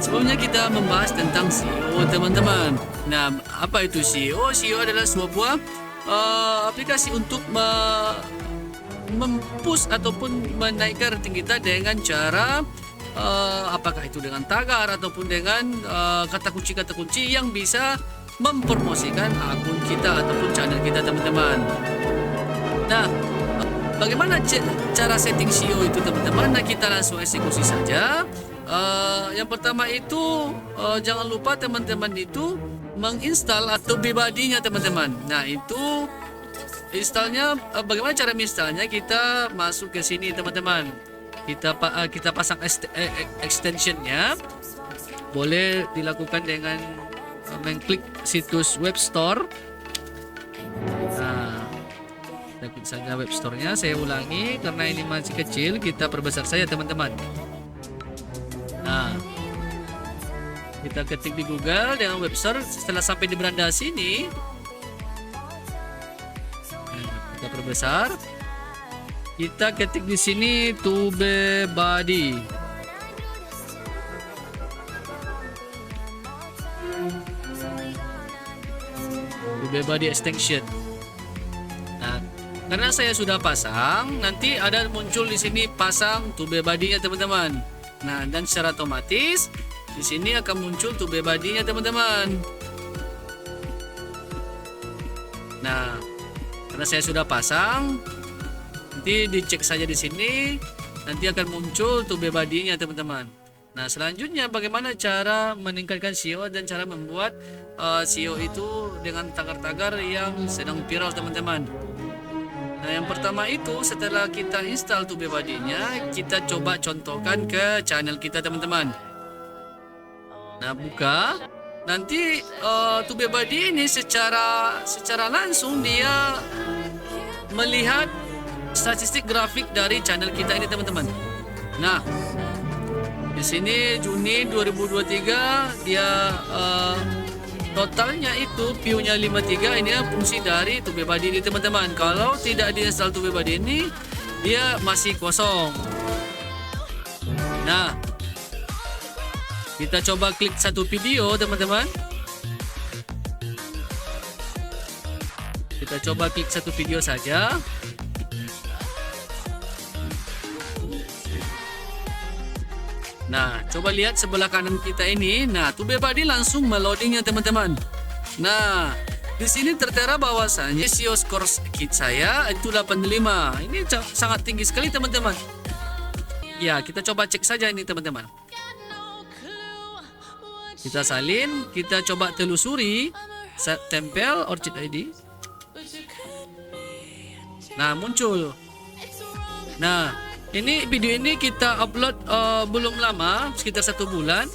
Sebelumnya kita membahas tentang SEO teman-teman. Nah, apa itu SEO? SEO adalah sebuah aplikasi untuk mempush ataupun menaikkan rating kita dengan cara apakah itu dengan tagar ataupun dengan kata kunci yang bisa mempromosikan akun kita ataupun channel kita teman-teman. Nah, bagaimana cara setting SEO itu teman-teman? Nah, kita langsung eksekusi saja. Yang pertama itu jangan lupa teman-teman itu menginstal atau pribadinya teman-teman. Nah, itu installnya bagaimana cara menginstalnya? Kita masuk ke sini teman-teman. Kita pasang extensionnya. Boleh dilakukan dengan mengklik situs web store. Nah, kita klik saja web store-nya. Saya ulangi karena ini masih kecil, kita perbesar saja teman-teman. Nah, kita ketik di Google dengan web store. Setelah sampai di beranda sini, kita perbesar. Kita ketik di sini TubeBuddy. TubeBuddy extension. Nah, karena saya sudah pasang, nanti ada muncul di sini pasang TubeBuddy-nya teman-teman. Nah, dan secara otomatis di sini akan muncul TubeBuddy-nya teman-teman. Nah, karena saya sudah pasang, nanti dicek saja di sini, nanti akan muncul TubeBuddy-nya teman-teman. Nah, selanjutnya bagaimana cara meningkatkan SEO dan cara membuat SEO itu dengan tagar-tagar yang sedang viral teman-teman. Nah, yang pertama itu setelah kita install TubeBuddy-nya, kita coba contohkan ke channel kita teman-teman. Nah, buka. Nanti TubeBuddy ini secara langsung dia melihat statistik grafik dari channel kita ini teman-teman. Nah, di sini Juni 2023 dia totalnya itu view-nya 53. Ini fungsi dari TubeBuddy ini teman-teman. Kalau tidak diinstal TubeBuddy ini, dia masih kosong. Nah, kita coba klik satu video teman-teman. Kita coba klik satu video saja. Nah, coba lihat sebelah kanan kita ini. Nah, TubeBuddy langsung meloadingnya teman-teman. Nah, di sini tertera bahwasanya SEO score kit saya itu 85. Ini sangat tinggi sekali teman-teman. Ya, kita coba cek saja ini teman-teman. Kita salin, kita coba telusuri, tempel Orchid ID. Nah, muncul. Nah, ini video ini kita upload belum lama, sekitar 1 bulan.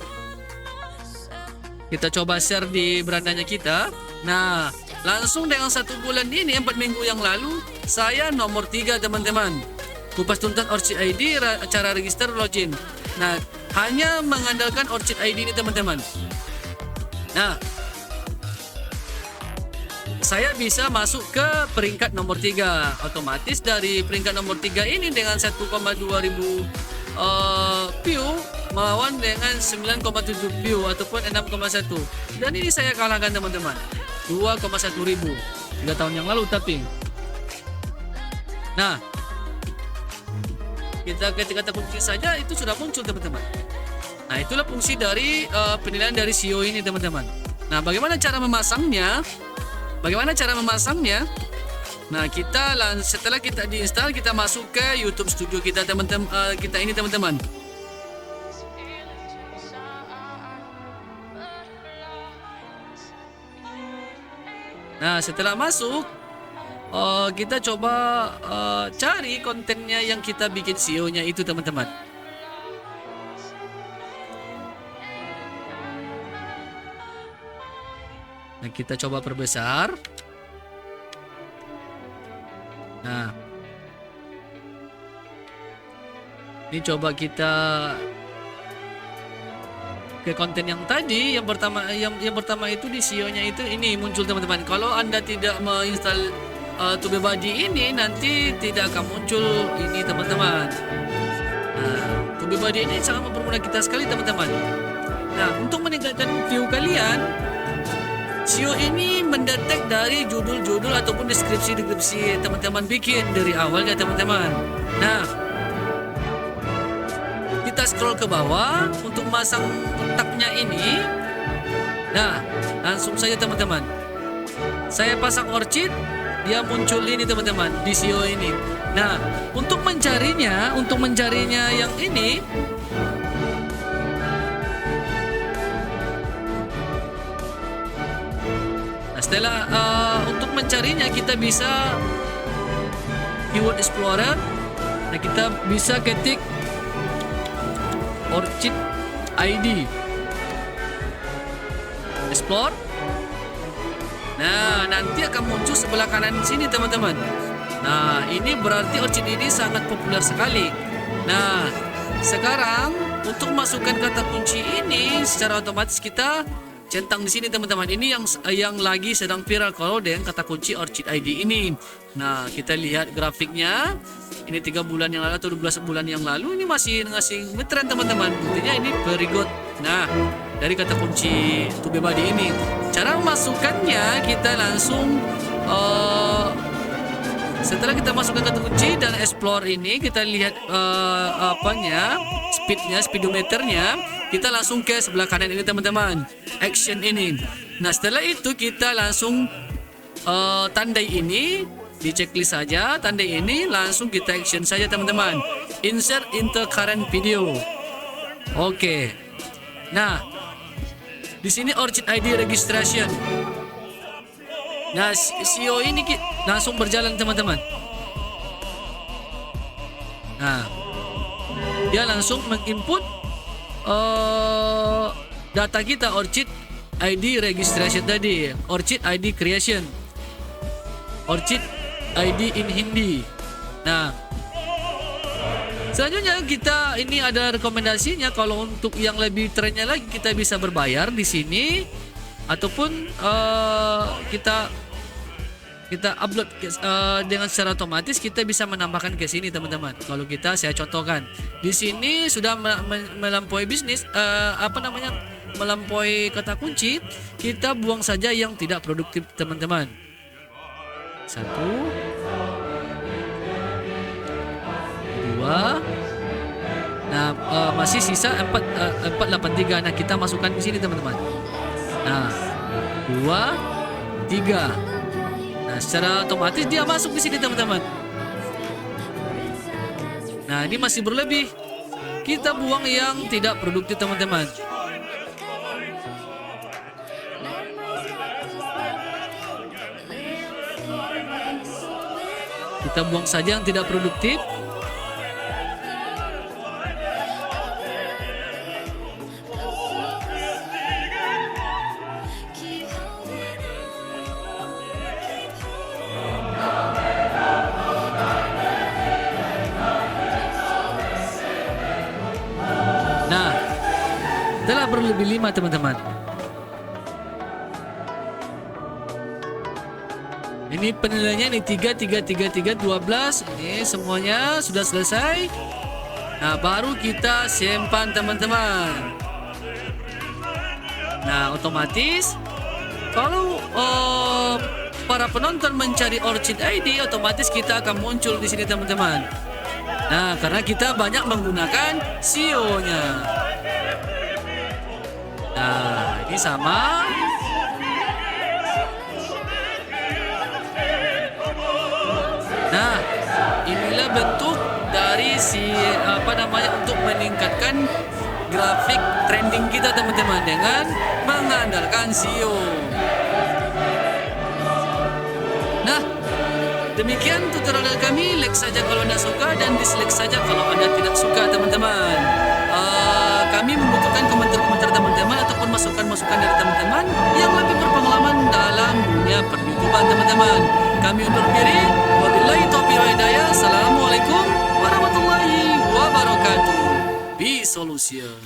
Kita coba share di berandanya kita. Nah, langsung dengan 1 bulan ini, 4 minggu yang lalu, saya nomor 3 teman-teman. Kupas tuntas Orchid ID, cara register login. Nah, hanya mengandalkan Orchid ID ini teman-teman. Nah, saya bisa masuk ke peringkat nomor 3. Otomatis dari peringkat nomor 3 ini dengan 1,2 ribu view melawan dengan 9,7 view ataupun 6,1. Dan ini saya kalahkan teman-teman. 2,1 ribu 3 tahun yang lalu tapi. Nah, kita ketik kata kunci saja itu sudah muncul teman-teman. Nah, itulah fungsi dari penilaian dari SEO ini teman-teman. Nah, bagaimana cara memasangnya? Nah, setelah kita diinstal, kita masuk ke YouTube Studio kita teman-teman. Kita ini teman-teman. Nah, setelah masuk, kita coba cari kontennya yang kita bikin SEO-nya itu teman-teman. Nah, kita coba perbesar. Nah, ini coba kita ke konten yang tadi. Yang pertama itu di SEO-nya itu ini muncul teman-teman. Kalau Anda tidak menginstal TubeBuddy ini, nanti tidak akan muncul ini teman-teman. Nah, TubeBuddy ini sangat mempermudah kita sekali teman-teman. Nah, untuk meningkatkan view kalian, SEO ini mendetek dari judul-judul ataupun deskripsi-deskripsi teman-teman bikin dari awal ya teman-teman. Nah, kita scroll ke bawah untuk masang tagnya ini. Nah, langsung saja teman-teman. Saya pasang orchid, dia muncul ini teman-teman di SEO ini. Nah, untuk mencarinya yang ini, nah, setelah untuk mencarinya kita bisa keyword explorer. Nah, kita bisa ketik orchid ID, explore. Nah, nanti akan muncul sebelah kanan sini teman-teman. Nah, ini berarti orchid ini sangat populer sekali. Nah, sekarang untuk masukkan kata kunci ini secara otomatis kita centang di sini teman-teman. Ini yang lagi sedang viral kalau dengan kata kunci orchid ID ini. Nah, kita lihat grafiknya. Ini 3 bulan yang lalu atau 12 bulan yang lalu ini masih ngasih ngetren teman-teman. Buktinya ini very good. Nah, dari kata kunci tubebadi ini, cara memasukkannya kita langsung setelah kita masukkan kata kunci dan explore ini, kita lihat speedometernya, kita langsung ke sebelah kanan ini teman-teman, action ini. Nah, setelah itu kita langsung tandai ini, di checklist saja, tandai ini langsung kita action saja teman-teman, insert into current video. Oke. Nah, di sini orchid ID registration. Nah, SEO ini langsung berjalan teman-teman. Nah, dia langsung menginput data kita orchid ID registration tadi, orchid ID creation, orchid ID in Hindi. Nah, selanjutnya kita ini ada rekomendasinya. Kalau untuk yang lebih trennya lagi kita bisa berbayar di sini ataupun kita upload dengan secara otomatis. Kita bisa menambahkan ke sini teman-teman. Kalau saya contohkan di sini sudah melampaui bisnis melampaui kata kunci, kita buang saja yang tidak produktif teman-teman. 1, 2, nah masih sisa 483. Nah, kita masukkan di sini teman-teman. Nah, 2, 3. Nah, secara otomatis dia masuk di sini teman-teman. Nah, ini masih berlebih. Kita buang yang tidak produktif teman-teman. Kita buang saja yang tidak produktif. Nah, telah berlebih 5 teman-teman. Ini penilaiannya ini 3, 3, 3, 3, 12. Ini semuanya sudah selesai. Nah, baru kita simpan teman-teman. Nah, otomatis kalau para penonton mencari orchid ID, otomatis kita akan muncul di sini teman-teman. Nah, karena kita banyak menggunakan SEO-nya. Nah, ini sama. Nah, inilah bentuk dari untuk meningkatkan grafik trending kita teman-teman dengan mengandalkan SEO. Nah, demikian tutorial kami. Like saja kalau Anda suka dan dislike saja kalau Anda tidak suka teman-teman. Kami membutuhkan komentar-komentar teman-teman ataupun masukan-masukan dari teman-teman yang lebih berpengalaman dalam dunia per-YouTubean teman-teman. Kami undur diri. Wabillahi taufiq wal hidayah. Assalamualaikum warahmatullahi wabarakatuh. Be Solution.